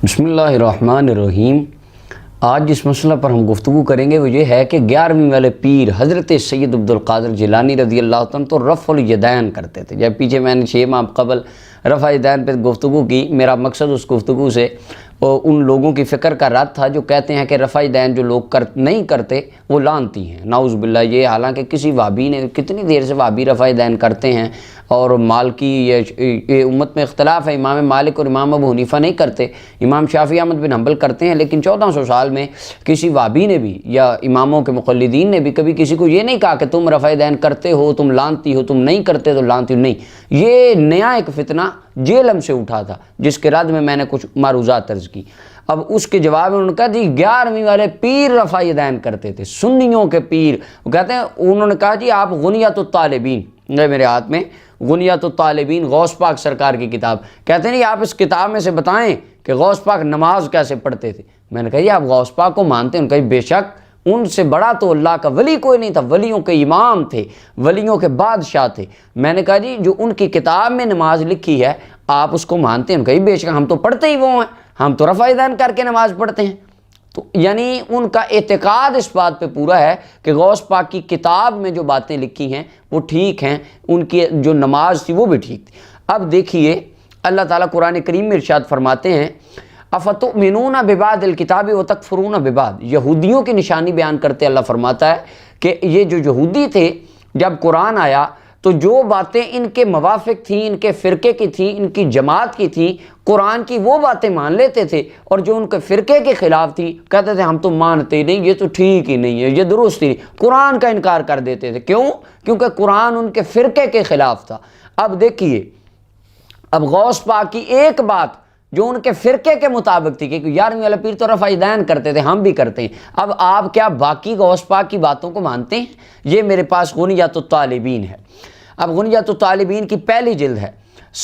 بسم اللہ الرحمن الرحیم۔ آج جس مسئلہ پر ہم گفتگو کریں گے وہ یہ ہے کہ 11ویں والے پیر حضرت سید عبدالقادر جیلانی رضی اللہ عنہ تو رف-ال-یدین کرتے تھے۔ جب پیچھے میں نے 6 ماہ قبل رفع یدین پہ گفتگو کی، میرا مقصد اس گفتگو سے ان لوگوں کی فکر کا رد تھا جو کہتے ہیں کہ رفع یدین جو لوگ نہیں کرتے وہ لعنتی ہیں، نعوذ باللہ۔ یہ حالانکہ کسی وہابی نے کتنی دیر سے وہابی رفع یدین کرتے ہیں، اور مالکی یہ امت میں اختلاف ہے، امام مالک اور امام ابو حنیفہ نہیں کرتے، امام شافعی احمد بن حنبل کرتے ہیں، لیکن 1400 سال میں کسی وہابی نے بھی یا اماموں کے مقلدین نے بھی کبھی کسی کو یہ نہیں کہا کہ تم رفع یدین کرتے ہو تم لعنتی ہو، تم نہیں کرتے تو لعنتی ہو، نہیں۔ یہ نیا ایک فتنہ جیلم سے اٹھا تھا جس کے رد میں نے کچھ معروضات عرض کی۔ اب اس کے جواب میں انہوں نے کہا جی 11ویں والے پیر رفع یدین کرتے تھے، سنیوں کے پیر۔ وہ کہتے ہیں، انہوں نے کہا جی آپ غنیۃ الطالبین، میرے ہاتھ میں غنیۃ الطالبین غوث پاک سرکار کی کتاب، کہتے ہیں جی آپ اس کتاب میں سے بتائیں کہ غوث پاک نماز کیسے پڑھتے تھے۔ میں نے کہا جی آپ غوث پاک کو مانتے ہیں؟ ان کا بے شک، ان سے بڑا تو اللہ کا ولی کوئی نہیں تھا، ولیوں کے امام تھے، ولیوں کے بادشاہ تھے۔ میں نے کہا جی جو ان کی کتاب میں نماز لکھی ہے آپ اس کو مانتے ہیں؟ کہیں بے شک ہم تو پڑھتے ہی وہ ہیں، ہم تو رفع یدین کر کے نماز پڑھتے ہیں۔ تو یعنی ان کا اعتقاد اس بات پہ پورا ہے کہ غوث پاک کی کتاب میں جو باتیں لکھی ہیں وہ ٹھیک ہیں، ان کی جو نماز تھی وہ بھی ٹھیک تھی۔ اب دیکھیے اللہ تعالیٰ قرآن کریم میں ارشاد فرماتے ہیں افتؤمنون ببعض الکتاب وتکفرون ببعض۔ یہودیوں کی نشانی بیان کرتے اللہ فرماتا ہے کہ یہ جو یہودی تھے جب قرآن آیا تو جو باتیں ان کے موافق تھیں، ان کے فرقے کی تھیں، ان کی جماعت کی تھیں، قرآن کی وہ باتیں مان لیتے تھے، اور جو ان کے فرقے کے خلاف تھی کہتے تھے ہم تو مانتے ہی نہیں، یہ تو ٹھیک ہی نہیں ہے، یہ درست ہی نہیں، قرآن کا انکار کر دیتے تھے۔ کیوں؟ کیونکہ قرآن ان کے فرقے کے خلاف تھا۔ اب دیکھیے، اب غوث پاک کی ایک بات جو ان کے فرقے کے مطابق تھی کہ 11ویں والا پیر تو رفع یدین کرتے تھے، ہم بھی کرتے ہیں، اب آپ کیا باقی غوث پاک کی باتوں کو مانتے ہیں؟ یہ میرے پاس غنیۃ الطالبین ہے۔ اب غنیۃ الطالبین کی پہلی جلد ہے،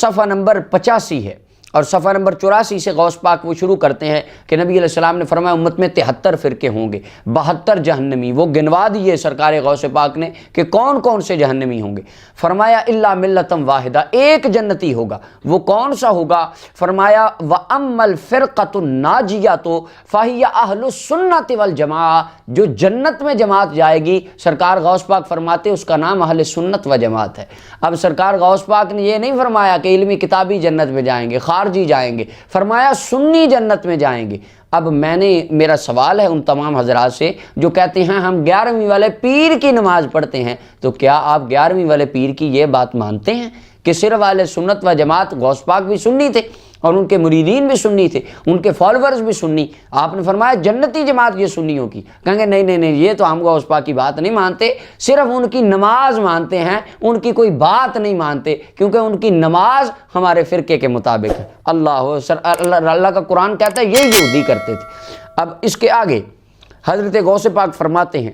صفحہ نمبر 85 ہے، اور صفحہ نمبر 84 سے غوث پاک وہ شروع کرتے ہیں کہ نبی علیہ السلام نے فرمایا امت میں 73 فرقے ہوں گے، 72 جہنمی۔ وہ گنوا دیے سرکار غوث پاک نے کہ کون کون سے جہنمی ہوں گے۔ فرمایا الا ملتم واحدہ، ایک جنتی ہوگا، وہ کون سا ہوگا؟ فرمایا وَأَمَّا الْفِرْقَةُ النَّاجِيَةُ فَهِيَ أَهْلُ السُّنَّةِ وَالْجَمَاعَةِ۔ جو جنت میں جماعت جائے گی، سرکار غوث پاک فرماتے اس کا نام اہل سنت و جماعت ہے۔ اب سرکار غوث پاک نے یہ نہیں فرمایا کہ علمی کتابی جنت میں جائیں گے، خارجی جائیں گے، فرمایا سنی جنت میں جائیں گے۔ اب میرا سوال ہے ان تمام حضرات سے جو کہتے ہیں ہم 11ویں والے پیر کی نماز پڑھتے ہیں، تو کیا آپ 11ویں والے پیر کی یہ بات مانتے ہیں کہ صرف اہل سنت و جماعت؟ غوث پاک بھی سنی تھے اور ان کے مریدین بھی سنی تھے، ان کے فالورز بھی سنی۔ آپ نے فرمایا جنتی جماعت یہ سنیوں کی، کہیں گے نہیں نہیں نہیں، یہ تو ہم غوث پاک کی بات نہیں مانتے، صرف ان کی نماز مانتے ہیں، ان کی کوئی بات نہیں مانتے، کیونکہ ان کی نماز ہمارے فرقے کے مطابق ہے۔ اللہ کا قرآن کہتا ہے یہ یہودی کرتے تھے۔ اب اس کے آگے حضرت غوث پاک فرماتے ہیں،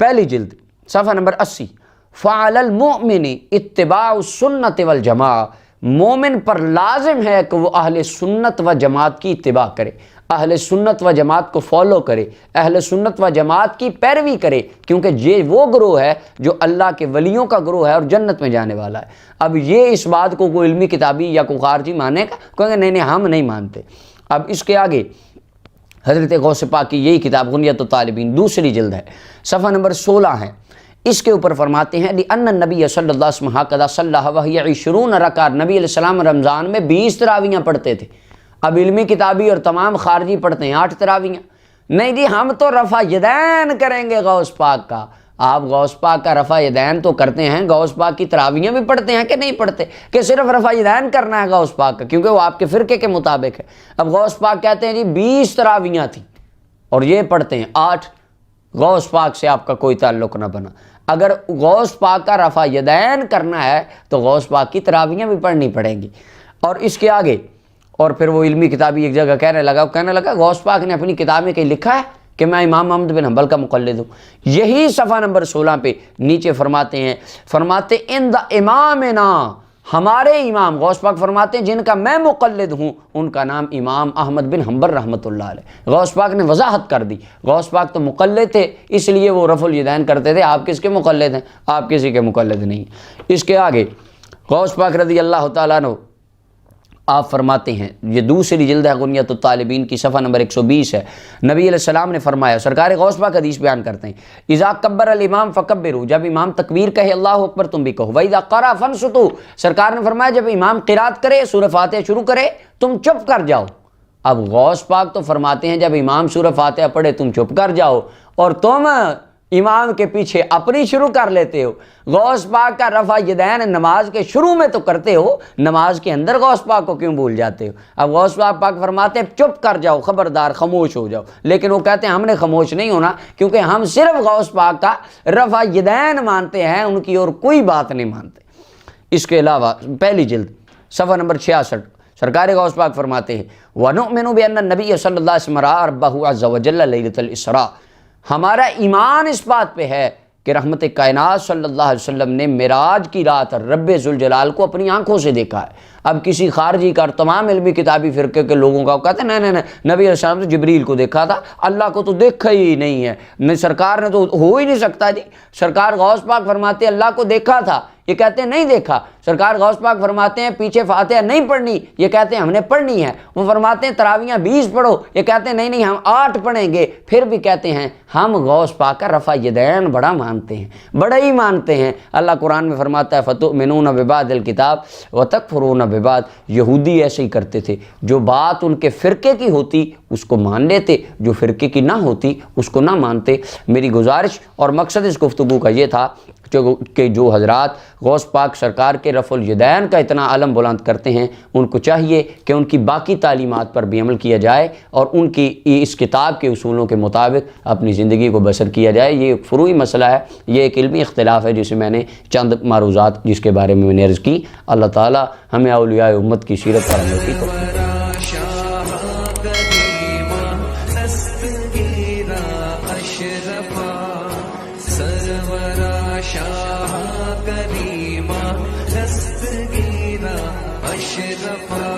پہلی جلد صفحہ نمبر 80، فَعَلَى الْمُؤْمِنِ اتِّبَاعُ السُّنَّةِ وَالْجَمَاعَةِ۔ مومن پر لازم ہے کہ وہ اہل سنت و جماعت کی اتباع کرے، اہل سنت و جماعت کو فالو کرے، اہل سنت و جماعت کی پیروی کرے، کیونکہ یہ وہ گروہ ہے جو اللہ کے ولیوں کا گروہ ہے اور جنت میں جانے والا ہے۔ اب یہ اس بات کو کوئی علمی کتابی یا کوئی خارجی مانے گا؟ کہیں گے نہیں نہیں ہم نہیں مانتے۔ اب اس کے آگے حضرت غوث پاک کی یہی کتاب غنیۃ الطالبین دوسری جلد ہے، صفحہ نمبر 16 ہے، اس کے اوپر فرماتے ہیں لِأَنَّ النَّبِيَّ صلی اللہ علیہ وسلم هَكَذَا صَلَّى وَهِيَ 20 رکعۃ۔ نبی علیہ السلام رمضان میں 20 تراویحیں پڑھتے تھے۔ اب علمی کتابی اور تمام خارجی پڑھتے ہیں 8 تراویحیں۔ نہیں جی ہم تو رفع یدین کریں گے غوث پاک کا۔ آپ غوث پاک کا رفع یدین تو کرتے ہیں، غوث پاک کی تراویحیں بھی پڑھتے ہیں کہ نہیں پڑھتے؟ کہ صرف رفع یدین کرنا ہے غوث پاک کا، کیونکہ وہ آپ کے فرقے کے مطابق ہے۔ اب غوث پاک کہتے ہیں جی 20 تراویحیں تھیں اور یہ پڑھتے ہیں 8۔ غوث پاک سے آپ کا کوئی تعلق نہ بنا۔ اگر غوث پاک کا رفع یدین کرنا ہے تو غوث پاک کی تراویحیں بھی پڑھنی پڑیں گی۔ اور اس کے آگے اور پھر وہ علمی کتابی ایک جگہ کہنے لگا غوث پاک نے اپنی کتاب میں کہیں لکھا ہے کہ میں امام احمد بن حنبل کا مقلد ہوں؟ یہی صفحہ نمبر 16 پہ نیچے فرماتے ان دا امامنا، ہمارے امام غوث پاک فرماتے ہیں جن کا میں مقلد ہوں ان کا نام امام احمد بن حنبل رحمۃ اللہ علیہ۔ غوث پاک نے وضاحت کر دی، غوث پاک تو مقلد تھے اس لیے وہ رف-ال-یدین کرتے تھے، آپ کس کے مقلد ہیں؟ آپ کسی کے مقلد نہیں۔ اس کے آگے غوث پاک رضی اللہ تعالیٰ عنہ آپ فرماتے ہیں، یہ دوسری جلد ہے غنیۃ الطالبین کی، صفحہ نمبر 120 ہے، نبی علیہ السلام نے فرمایا، سرکار غوث پاک حدیث بیان کرتے ہیں، اذا کبر الامام فکبروا، جب امام تکبیر کہے اللہ اکبر تم بھی کہو، واذا قرأ فانصتوا، سرکار نے فرمایا جب امام قرات کرے سورہ فاتحہ شروع کرے تم چپ کر جاؤ۔ اب غوث پاک تو فرماتے ہیں جب امام سورہ فاتحہ پڑھے تم چپ کر جاؤ، اور تم امام کے پیچھے اپنی شروع کر لیتے ہو۔ غوث پاک کا رفع یدین نماز کے شروع میں تو کرتے ہو، نماز کے اندر غوث پاک کو کیوں بھول جاتے ہو؟ اب غوث پاک فرماتے ہیں چپ کر جاؤ، خبردار خاموش ہو جاؤ، لیکن وہ کہتے ہیں ہم نے خاموش نہیں ہونا، کیونکہ ہم صرف غوث پاک کا رفع یدین مانتے ہیں، ان کی اور کوئی بات نہیں مانتے۔ اس کے علاوہ پہلی جلد صفحہ نمبر 66 سرکار غوث پاک فرماتے ہیں وَنُؤْمِنُ بِأَنَّ النَّبِيَّ صلی اللہ علیہ وسلم رَأَى رَبَّهُ عَزَّ وَجَلَّ لَيْلَةَ الْإِسْرَاءِ، ہمارا ایمان اس بات پہ ہے کہ رحمت کائنات صلی اللہ علیہ وسلم نے معراج کی رات رب ذوالجلال کو اپنی آنکھوں سے دیکھا ہے۔ اب کسی خارجی کا، تمام علمی کتابی فرقے کے لوگوں کا کہتے ہیں نہیں نبی علیہ السلام تو جبریل کو دیکھا تھا، اللہ کو تو دیکھا ہی نہیں ہے، نہیں سرکار نے تو ہو ہی نہیں سکتا جی۔ سرکار غوث پاک فرماتے ہیں اللہ کو دیکھا تھا، یہ کہتے ہیں نہیں دیکھا۔ سرکار غوث پاک فرماتے ہیں پیچھے فاتحہ نہیں پڑھنی، یہ کہتے ہیں ہم نے پڑھنی ہے۔ وہ فرماتے ہیں تراویحاں 20 پڑھو، یہ کہتے ہیں نہیں ہم 8 پڑھیں گے۔ پھر بھی کہتے ہیں ہم غوث پاک کا رفع یدین بڑا مانتے ہیں، بڑا ہی مانتے ہیں۔ اللہ قرآن میں فرماتا ہے فَتُؤْمِنُونَ بِبَعْضِ الْكِتَابِ وَتَكْفُرُونَ بِبَعْضٍ، یہودی ایسے ہی کرتے تھے، جو بات ان کے فرقے کی ہوتی اس کو مان لیتے، جو فرقے کی نہ ہوتی اس کو نہ مانتے۔ میری گزارش اور مقصد اس گفتگو کا یہ تھا کہ جو حضرات غوث پاک سرکار کے رفع الیدین کا اتنا علم بلند کرتے ہیں، ان کو چاہیے کہ ان کی باقی تعلیمات پر بھی عمل کیا جائے اور ان کی اس کتاب کے اصولوں کے مطابق اپنی زندگی کو بسر کیا جائے۔ یہ ایک فروعی مسئلہ ہے، یہ ایک علمی اختلاف ہے جسے میں نے چند معروضات جس کے بارے میں میں نے عرض کی۔ اللہ تعالی ہمیں اولیاء امت کی سیرت پر عمل کی توفیق دے۔ اشرفا